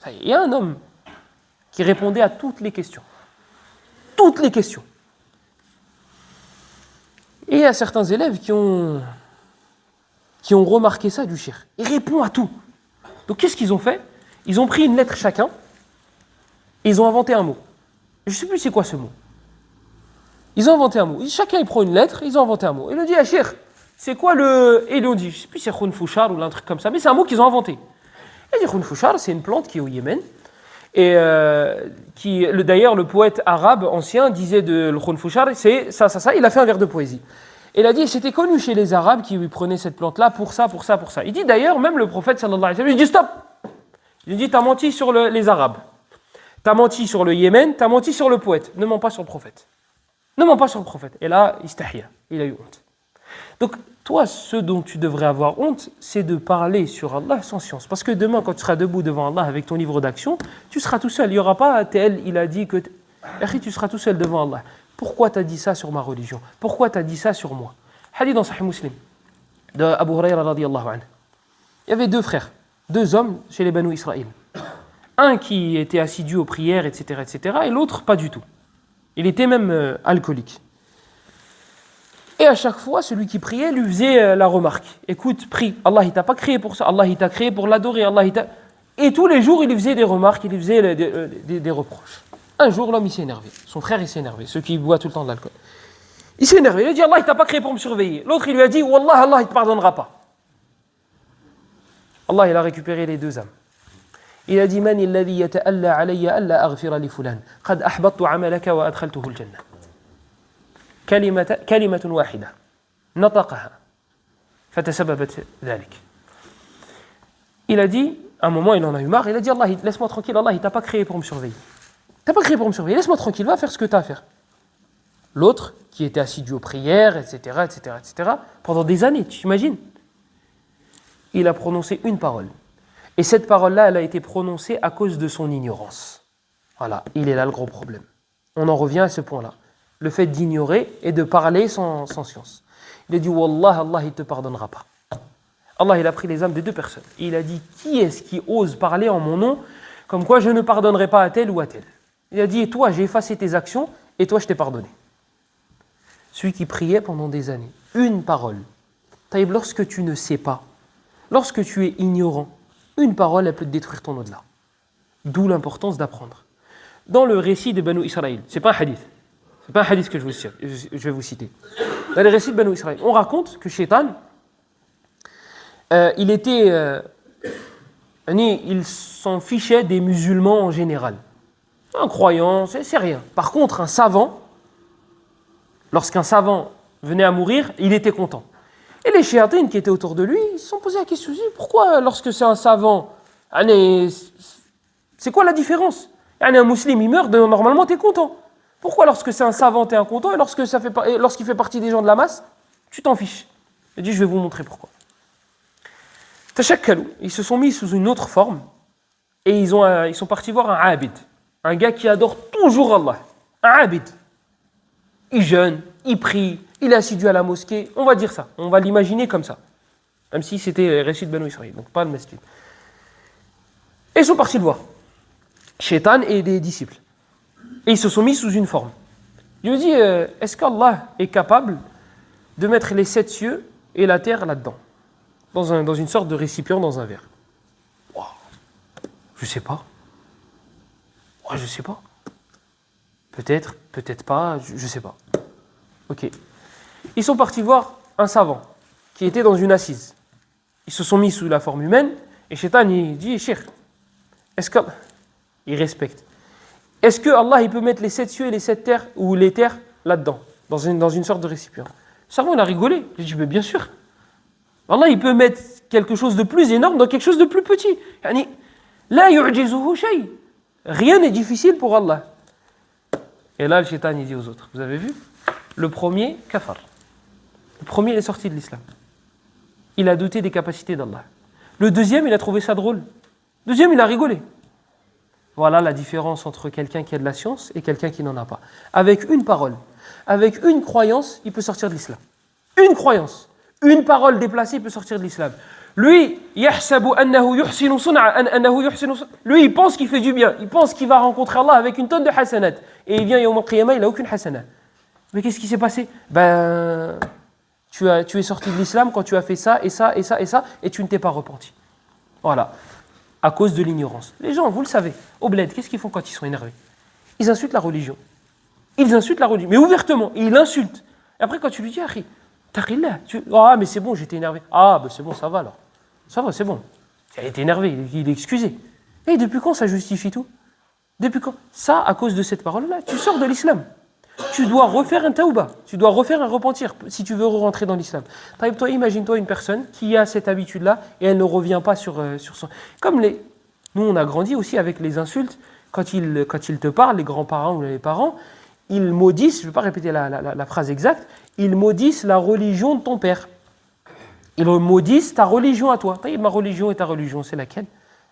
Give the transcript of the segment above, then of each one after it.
Il y a un homme qui répondait à toutes les questions. Toutes les questions. Et il y a certains élèves qui ont remarqué ça du cheikh. Il répond à tout. Donc qu'est-ce qu'ils ont fait? Ils ont pris une lettre chacun et ils ont inventé un mot. Je ne sais plus c'est quoi ce mot. Ils ont inventé un mot. Chacun il prend une lettre, ils ont inventé un mot. Il lui dit, ah cheikh, c'est quoi le... Et ils lui ont dit, je ne sais plus si c'est khunfouchar ou un truc comme ça, mais c'est un mot qu'ils ont inventé. Il dit khunfouchar, c'est une plante qui est au Yémen. Et d'ailleurs, le poète arabe ancien disait de l'khunfouchar, c'est ça, il a fait un vers de poésie. Et il a dit, c'était connu chez les Arabes qui prenaient cette plante-là pour ça. Il dit d'ailleurs, même le prophète sallallahu alayhi wa sallam, il dit stop. Il dit, t'as menti sur les Arabes. T'as menti sur le Yémen, t'as menti sur le poète. Ne mens pas sur le prophète. Ne mens pas sur le prophète. Et là, istahya, il a eu honte. Donc, toi, ce dont tu devrais avoir honte, c'est de parler sur Allah sans science. Parce que demain, quand tu seras debout devant Allah avec ton livre d'action, tu seras tout seul. Il n'y aura pas tel, il a dit que... Tu seras tout seul devant Allah. Pourquoi tu as dit ça sur ma religion? Pourquoi tu as dit ça sur moi? Hadith dans Sahih Muslim, de Abu Huraira radiyallahu anhu. Il y avait deux frères, deux hommes chez les Banu Israël. Un qui était assidu aux prières, etc., et l'autre pas du tout. Il était même alcoolique. Et à chaque fois, celui qui priait lui faisait la remarque. Écoute, prie. Allah, il t'a pas créé pour ça. Allah, il t'a créé pour l'adorer. Et tous les jours, il lui faisait des remarques, il lui faisait des reproches. Un jour, l'homme, il s'est énervé. Son frère, il s'est énervé. Ceux qui boivent tout le temps de l'alcool. Il s'est énervé. Il a dit, Allah, il t'a pas créé pour me surveiller. L'autre, il lui a dit, Wallah, Allah, il te pardonnera pas. Allah, il a récupéré les deux âmes. Il a dit, Man alladhi yata'alla alayya alla aghfira li fulan. Qad ahbattu amalaka wa adkhaltuhu al-jannah. كلمة واحدة نطقها فتسببت ذلك. Il a dit, à un moment il en a eu marre, il a dit Allah, laisse-moi tranquille, Allah il t'a pas créé pour me surveiller. T'as pas créé pour me surveiller, laisse-moi tranquille, va faire ce que t'as à faire. L'autre, qui était assidu aux prières, etc., pendant des années, tu t'imagines? Il a prononcé une parole. Et cette parole-là, elle a été prononcée à cause de son ignorance. Voilà, il est là le gros problème. On en revient à ce point-là. Le fait d'ignorer et de parler sans science. Il a dit, Wallah, Allah, il ne te pardonnera pas. Allah, il a pris les âmes des deux personnes. Et il a dit, qui est-ce qui ose parler en mon nom, comme quoi je ne pardonnerai pas à tel ou à tel? Il a dit, et toi, j'ai effacé tes actions, et toi, je t'ai pardonné. Celui qui priait pendant des années, une parole. Taïb, lorsque tu ne sais pas, lorsque tu es ignorant, une parole, elle peut te détruire ton au-delà. D'où l'importance d'apprendre. Dans le récit de Banu Israël, c'est pas un hadith. C'est pas un hadith que je vais vous citer. Dans les récits de Banu Israël, on raconte que Shaitan, il s'en fichait des musulmans en général. Un croyant, c'est rien. Par contre, un savant, lorsqu'un savant venait à mourir, il était content. Et les shayatines qui étaient autour de lui, ils se sont posé la question, pourquoi lorsque c'est un savant, c'est quoi la différence? Un musulman, il meurt, normalement tu es content. Pourquoi lorsque c'est un savant, tu es incontent, et lorsqu'il fait partie des gens de la masse, tu t'en fiches? Il dit, je vais vous montrer pourquoi. Tashakkalou, ils se sont mis sous une autre forme, et ils sont partis voir un abid, un gars qui adore toujours Allah. Un abid. Il jeûne, il prie, il est assidu à la mosquée, on va dire ça, on va l'imaginer comme ça. Même si c'était le récit de Banu Israël, donc pas le masjid. Et ils sont partis le voir. Shaitan et des disciples. Et ils se sont mis sous une forme. Il lui dit, est-ce qu'Allah est capable de mettre les 7 cieux et la terre là-dedans, dans une sorte de récipient, dans un verre? Wow. Je sais pas. Ouais, je sais pas. Peut-être, peut-être pas, je sais pas. Ok. Ils sont partis voir un savant qui était dans une assise. Ils se sont mis sous la forme humaine et Shaitan il dit, Cheikh, est-ce que... Il respecte. Est-ce que Allah il peut mettre les 7 cieux et les 7 terres, ou les terres, là-dedans, dans une sorte de récipient? Le savant il a rigolé. Il dit, mais bien sûr. Allah il peut mettre quelque chose de plus énorme dans quelque chose de plus petit. La yu'jizuhu shay. Rien n'est difficile pour Allah. Et là, le shaitan, il dit aux autres, vous avez vu? Le premier, kafar. Le premier, il est sorti de l'islam. Il a douté des capacités d'Allah. Le deuxième, il a trouvé ça drôle. Le deuxième, il a rigolé. Voilà la différence entre quelqu'un qui a de la science et quelqu'un qui n'en a pas. Avec une parole, avec une croyance, il peut sortir de l'islam. Une croyance, une parole déplacée, il peut sortir de l'islam. Lui, lui, il pense qu'il fait du bien. Il pense qu'il va rencontrer Allah avec une tonne de hasanat. Et il vient Yawm al-Qiyamah, il n'a aucune hasana. Mais qu'est-ce qui s'est passé? Ben, tu es sorti de l'islam quand tu as fait ça, et ça, et ça, et ça, et tu ne t'es pas repenti. Voilà. À cause de l'ignorance. Les gens, vous le savez, au bled, qu'est-ce qu'ils font quand ils sont énervés? Ils insultent la religion. Ils insultent la religion, mais ouvertement. Et ils l'insultent. Et après, quand tu lui dis, Akhi, taqillah, ah, mais c'est bon, j'étais énervé. Ah, ben c'est bon, ça va alors. Ça va, c'est bon. Il était énervé, il est excusé. Et depuis quand ça justifie tout? Depuis quand? Ça, à cause de cette parole-là, tu sors de l'islam. Tu dois refaire un taouba, tu dois refaire un repentir si tu veux rentrer dans l'islam. Toi, imagine-toi une personne qui a cette habitude-là et elle ne revient pas sur son... Comme nous, on a grandi aussi avec les insultes. Quand ils te parlent, les grands-parents ou les parents, ils maudissent, je ne vais pas répéter la phrase exacte, ils maudissent la religion de ton père. Ils maudissent ta religion à toi. Ma religion et ta religion, c'est laquelle?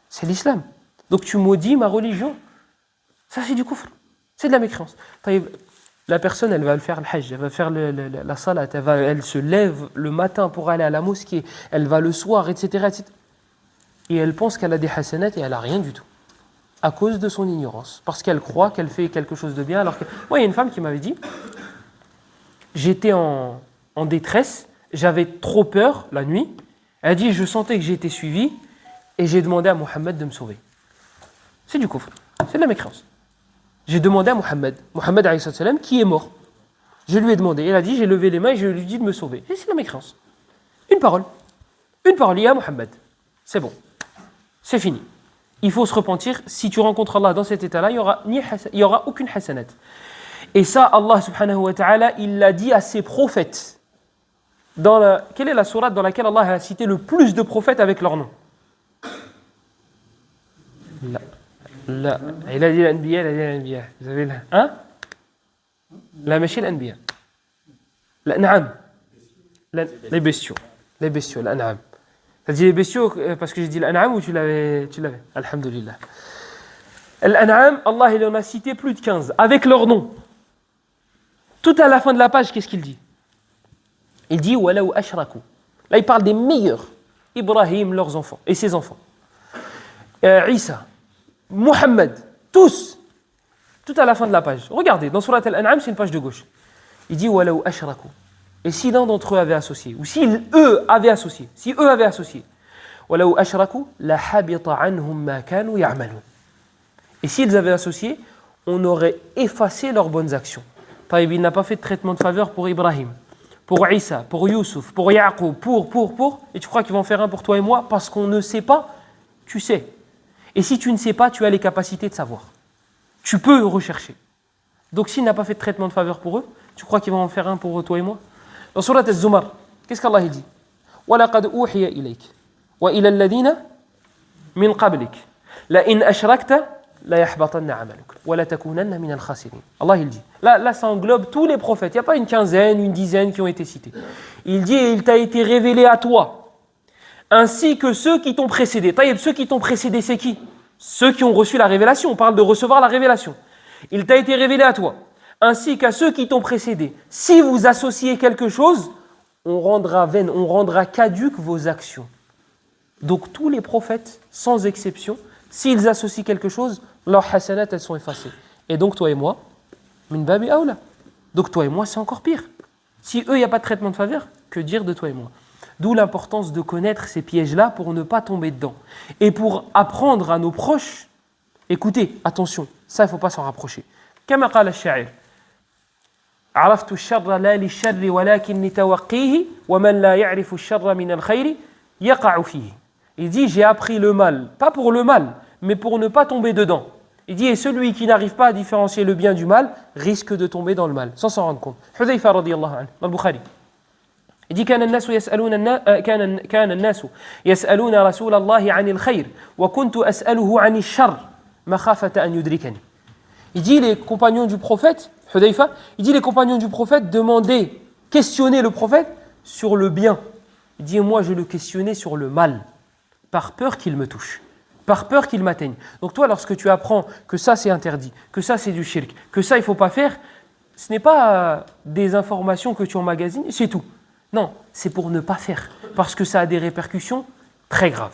C'est l'islam. Donc tu maudis ma religion. Ça, c'est du kufr. C'est de la mécréance. La personne, elle va faire le hajj, elle va faire la salat, elle se lève le matin pour aller à la mosquée, elle va le soir, etc., etc. Et elle pense qu'elle a des hasanat et elle n'a rien du tout. À cause de son ignorance. Parce qu'elle croit qu'elle fait quelque chose de bien. Alors que... Moi, il y a une femme qui m'avait dit, j'étais en détresse, j'avais trop peur la nuit. Elle a dit, je sentais que j'étais suivi et j'ai demandé à Mohammed de me sauver. C'est du kufr, c'est de la mécréance. J'ai demandé à Mohammed alayhi salam, qui est mort. Je lui ai demandé, il a dit, j'ai levé les mains et je lui ai dit de me sauver. Et c'est la mécréance. Une parole, il y a Mohammed. C'est bon, c'est fini. Il faut se repentir. Si tu rencontres Allah dans cet état-là, il n'y aura aucune hasanat. Et ça, Allah subhanahu wa ta'ala, il l'a dit à ses prophètes. Quelle est la sourate dans laquelle Allah a cité le plus de prophètes avec leur nom? لا il a dit l'anbiya, il a dit l'anbiya. Vous avez là, hein? La ماشي l'anbiya. L'an'am. Les bestiaux, l'an'am. T'as dit les bestiaux parce que j'ai dit l'an'am ou tu l'avais? Alhamdulillah. L'an'am, Allah il en a cité plus de 15 avec leur nom. Tout à la fin de la page, qu'est-ce qu'il dit? Il dit walaw ashraku. Là il parle des meilleurs. Ibrahim, leurs enfants et ses enfants. Isa, Mohammed, tous, tout à la fin de la page. Regardez, dans Surat Al-An'am, c'est une page de gauche. Il dit walaw ashraku. Et si l'un d'entre eux avait associé, ou si eux avaient associé, walaw ashraku la habita anhum ma kanu ya'malun. Et s'ils avaient associé, on aurait effacé leurs bonnes actions. Il n'a pas fait de traitement de faveur pour Ibrahim, pour Isa, pour Youssouf, pour Yaqub, et tu crois qu'ils vont en faire un pour toi et moi parce qu'on ne sait pas, tu sais. Et si tu ne sais pas, tu as les capacités de savoir. Tu peux rechercher. Donc s'il n'a pas fait de traitement de faveur pour eux, tu crois qu'ils vont en faire un pour toi et moi? Dans Surat Az-Zumar, qu'est-ce qu'Allah dit? وَلَقَدْ أُوحِيَ إِلَيْكَ وَإِلَى الَّذِينَ مِنْ قَبْلِكَ لَإِنْ أَشْرَكْتَ لَيَحْبَطَنَّ عَمَلُكَ وَلَتَكُونَنَّ مِنَ الْخَاسِرِينَ. Allah il dit. Là, ça englobe tous les prophètes. Il n'y a pas une quinzaine, une dizaine qui ont été cités. Il dit, il t'a été révélé à toi, ainsi que ceux qui t'ont précédé. Ceux qui t'ont précédé, c'est qui? Ceux qui ont reçu la révélation. On parle de recevoir la révélation. Il t'a été révélé à toi, ainsi qu'à ceux qui t'ont précédé. Si vous associez quelque chose, on rendra vaine, on rendra caduques vos actions. Donc tous les prophètes, sans exception, s'ils associent quelque chose, leurs hasanat, elles sont effacées. Et donc toi et moi, min babi aoula. Donc toi et moi, c'est encore pire. Si eux, il n'y a pas de traitement de faveur, que dire de toi et moi? D'où l'importance de connaître ces pièges-là pour ne pas tomber dedans. Et pour apprendre à nos proches, écoutez, attention, ça il ne faut pas s'en rapprocher. كما قال الشاعر عرفت الشر لا للشر ولكن لتوقيه ومن لا يعرف الشر من الخير يقع فيه. Il dit, j'ai appris le mal, pas pour le mal, mais pour ne pas tomber dedans. Il dit, et celui qui n'arrive pas à différencier le bien du mal risque de tomber dans le mal, sans s'en rendre compte. Hudhayfa radiyallahu anhu, dans le Bukhari. Il dit كان الناس يسألون رسول الله عن الخير وكنت أسأله عن الشر مخافة أن يدركني. Il dit les compagnons du prophète, Hudhayfa, il dit les compagnons du prophète demandaient, questionnaient le prophète sur le bien. Il dit moi je le questionnais sur le mal, par peur qu'il me touche, par peur qu'il m'atteigne. Donc toi lorsque tu apprends que ça c'est interdit, que ça c'est du shirk, que ça il ne faut pas faire, ce n'est pas des informations que tu emmagasines, c'est tout. Non, c'est pour ne pas faire, parce que ça a des répercussions Très grave.